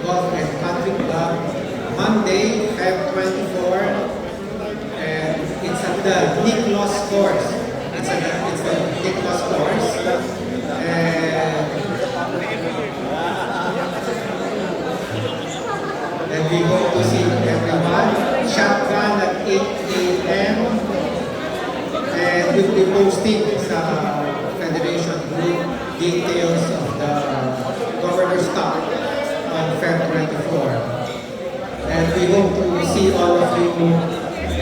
Golf and Country Club, Monday, Feb 24, and it's at the Niklos course. It's the Niklos course. And we hope to see everyone. Shotgun at 8 a.m. And we'll be posting sa Federation group details of the Governor's Cup on Feb 24. And we hope to see all of you.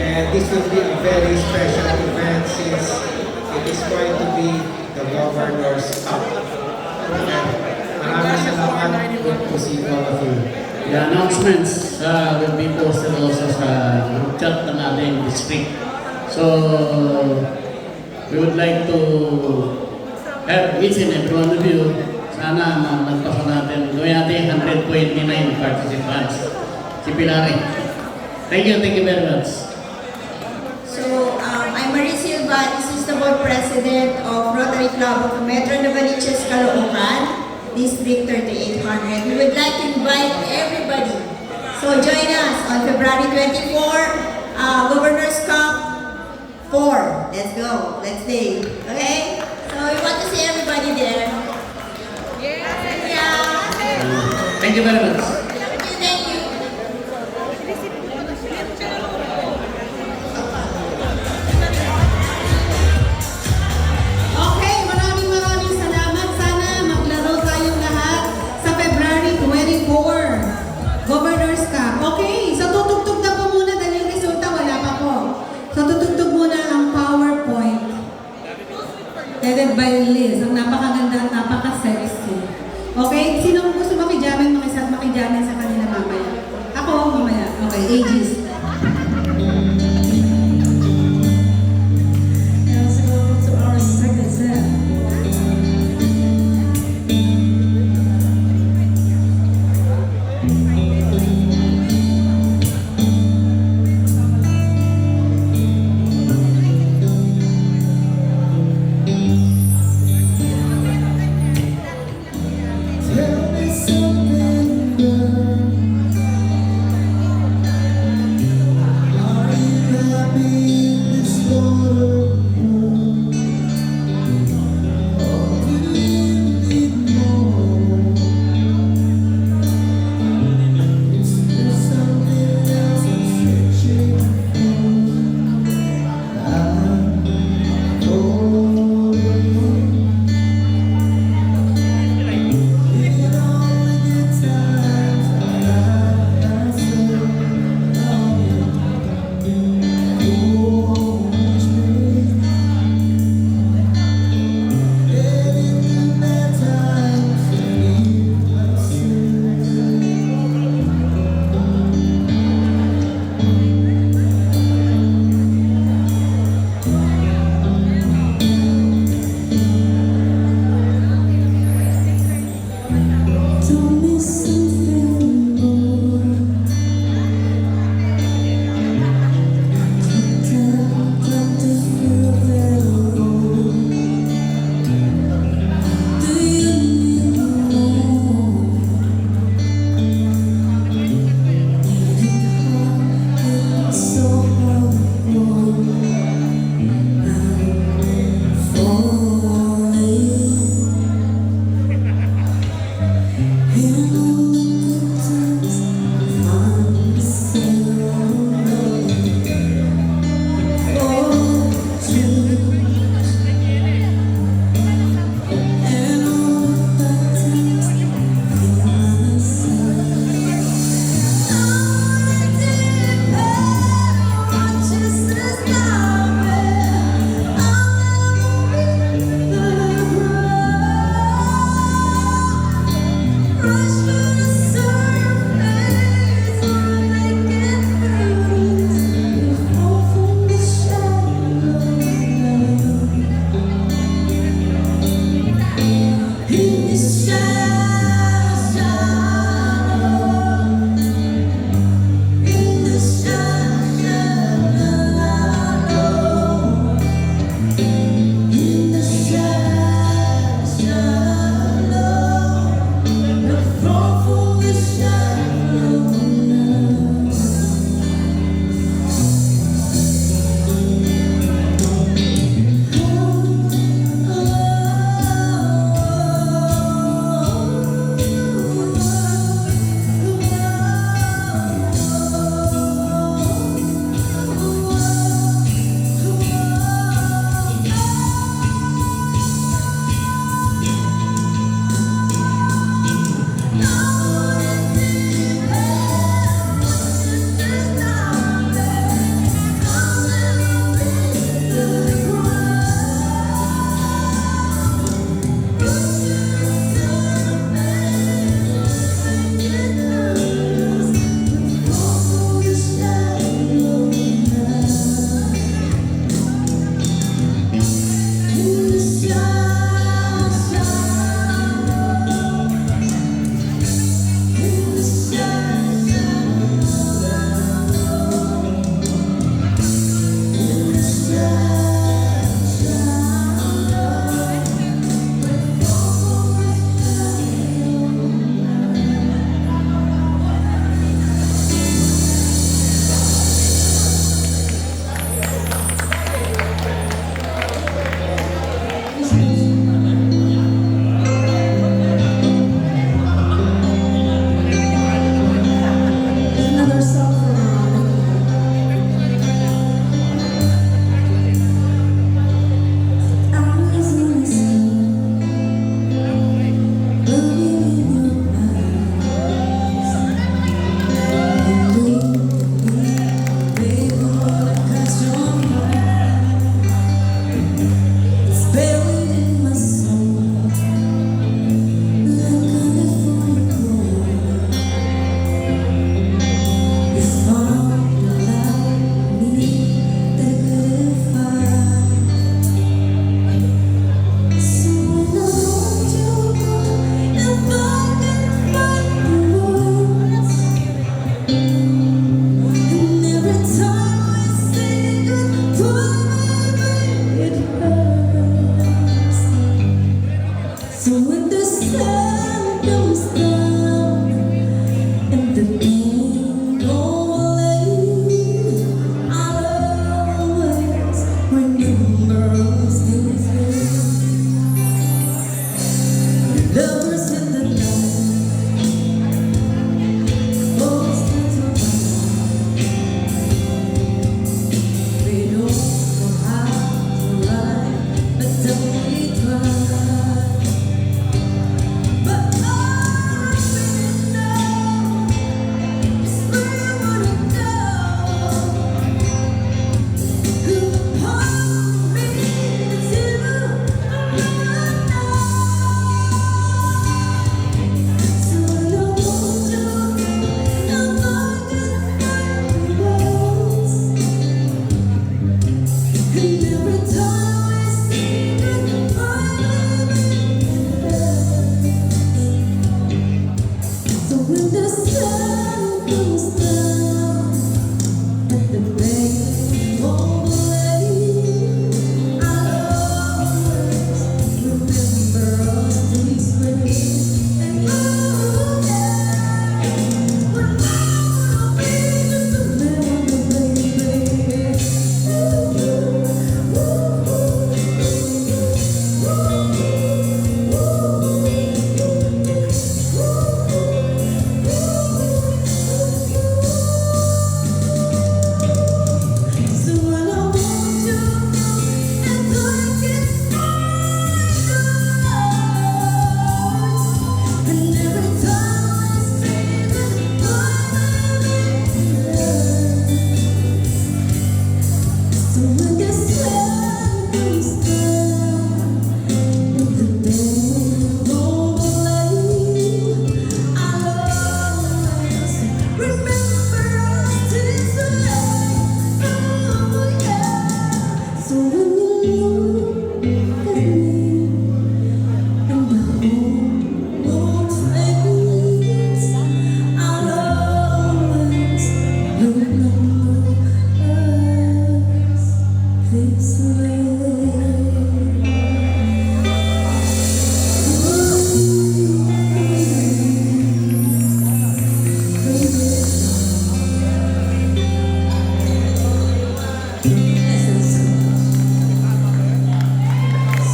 And this will be a very special event since it is going to be the Governor's Cup. And maraming salamat. Hope to see all of you. The announcements will be posted also sa group chat ng ating district. So, we would like to have each and every one of you, sana magpasa natin. Gawin natin 129 participants. Si Pilari. Thank you very much. So, I'm Marie Silva, this is the board president of Rotary Club of Metro Novaliches, Caloocan, District 3800. We would like to invite everybody. So join us on February 24, Governor's Cup 4. Let's go. Let's stay. Okay? So we want to see everybody there. Yeah. Thank you very much. Thank you. Okay, maraming salamat. Sana maglaro tayong lahat sa February 24, Governor's Cup. Okay, so tutugtog na po muna dahil yung resulta wala pa po. So tutugtog muna ang PowerPoint. Headed by Liz. Ang napakaganda at napaka-sexy. Okay, sino gusto makijamin sa kanila mamaya? Ako, mamaya. Okay, ages. Let's go to our second set. Tell me something, girl.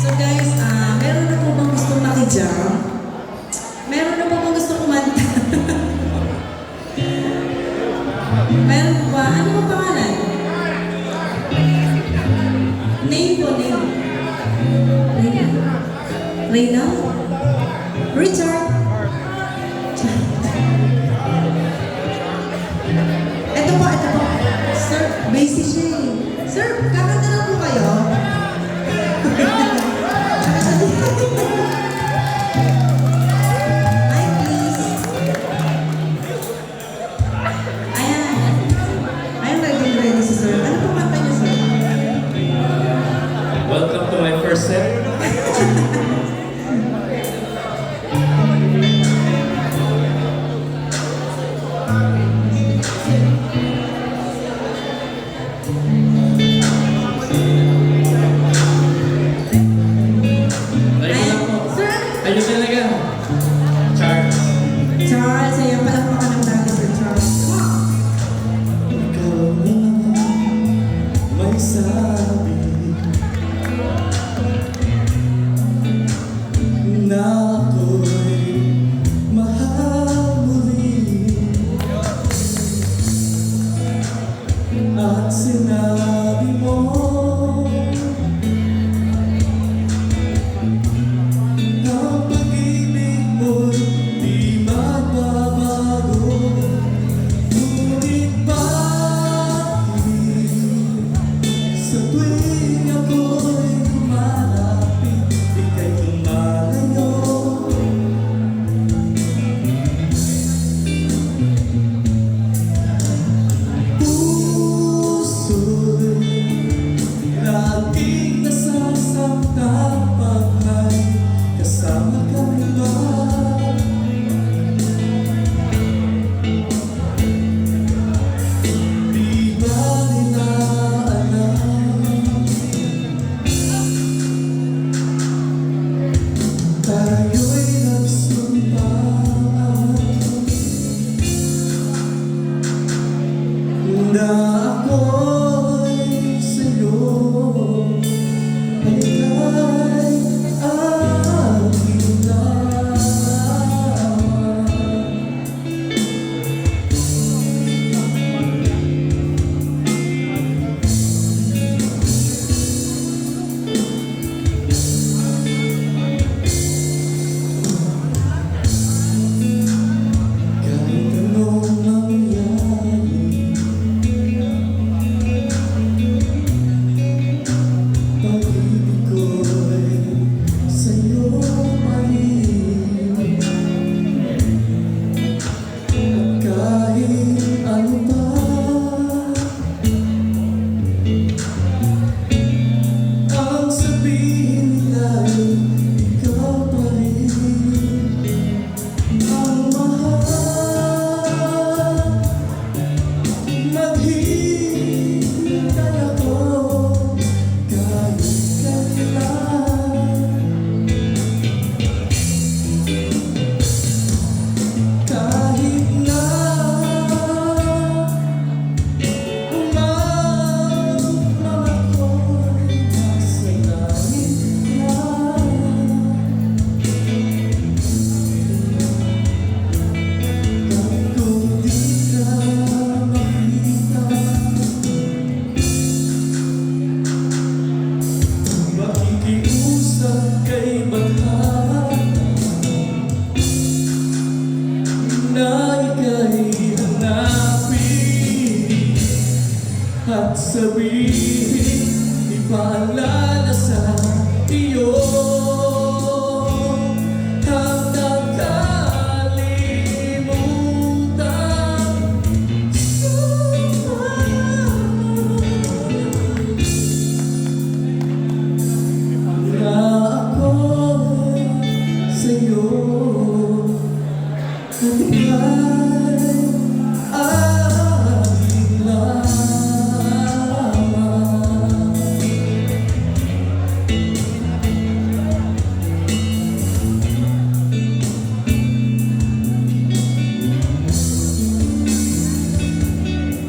So guys, meron na po bang gustong makijam? Meron na po bang gustong kumanta? Meron po ba? Ano po pangalan? Name po, name. Reyna? Reyna? Richard? Ito po, ito po. Sir, basic siya eh. Sir, kakanta na po kayo? Hi, please. Ayan. Ayan, ready si sir. Ano po kanta niyo, sir? Welcome to my first set. Ayun lang po. Sir? Ayun talaga. Charles. Charles, ayan pala po ka ng dati, Sir Charles. Ikaw lang may sabi na ako'y mahal muli at sinabi mo ang pag-ibig mo'y di magbabago. Ngunit bakit sa tuwing ako'y lumalapit, ika'y lumalayo? Puso'y laging nasasaktan pag may kasama kang iba. Di ba nila alam tayo'y nagsumpaan na ako'y sa'yo ay ika'y aking lamang. Kahit anong mangyari, at sabihin, ipaalala sa iyo ang nakalimutan. Na ako sa'yo at ika'y aking lamang.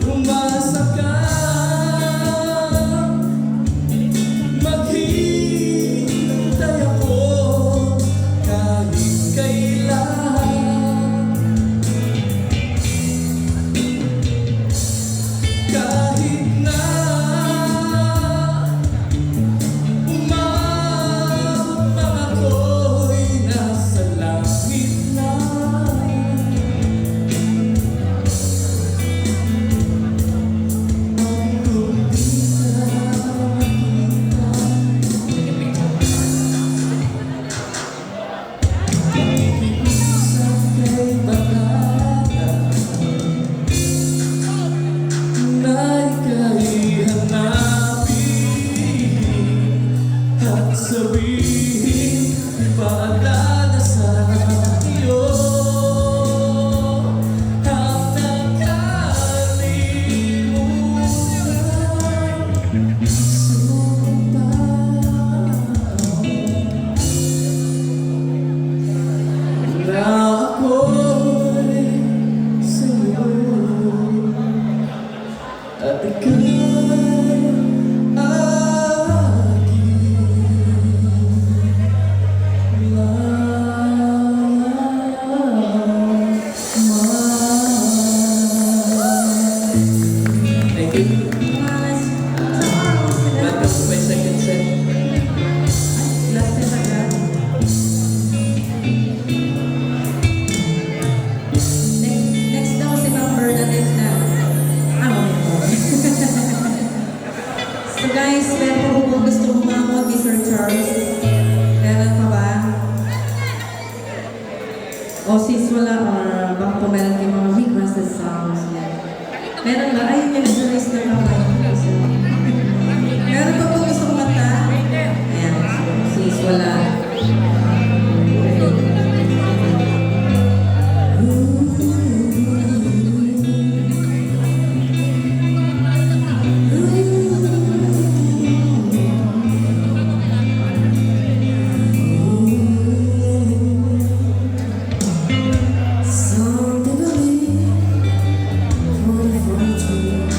Umasa ka, maghihintay ako kahit kailan. Kahit na umabot na ako'y nasa langit na. Kung di ka makita, pakikiusap kay Bakala na ika'y hanapin at sabihin, ipaalala sa iyo ang nakalimutan. Na ako'y sa'yo at ika'y aking lamang. Thank you. Welcome to my second set. Last set agad. Next daw si Ma'am Bernadette na. So guys, meron pa po gusto humamon ni Sir Charles? Meron pa ba? O sis wala, baka po meron kayong mga requested songs. Meron ba? Ay, may nag-release na lang kayo. Meron pa po gusto kumanta? Ayan, so sis wala. Something I need for the fortune.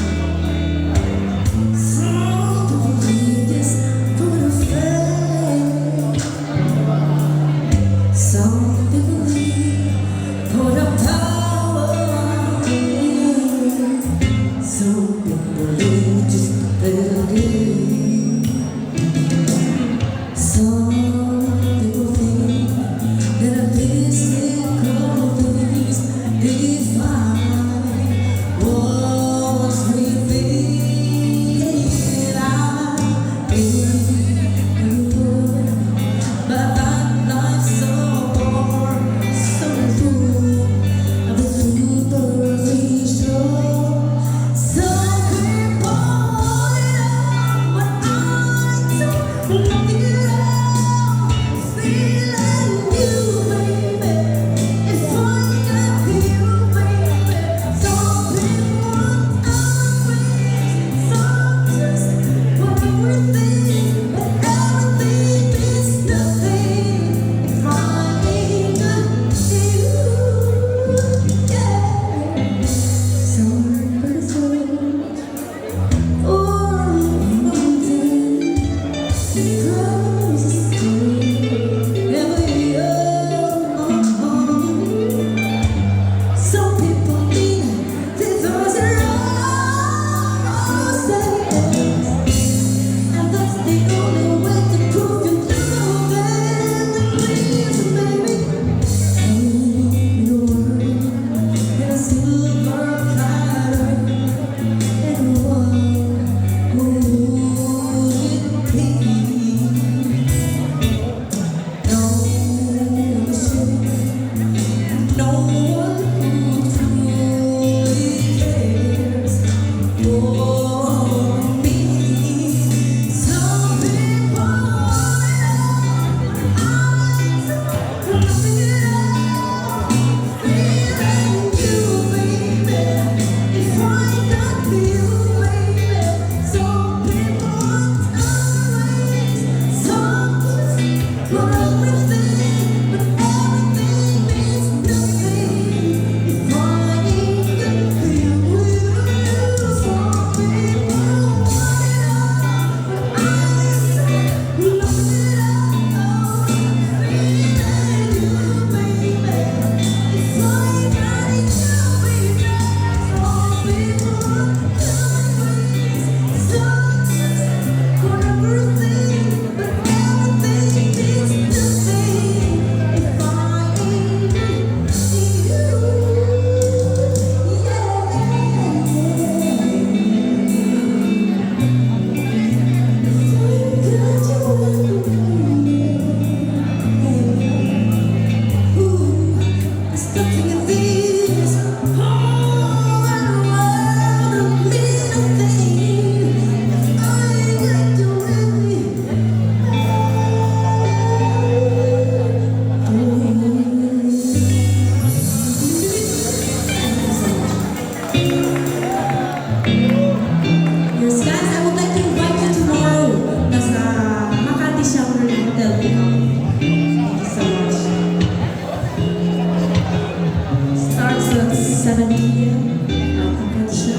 sa Manila. Hanggang siya.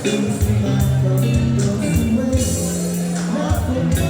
Things like those away, not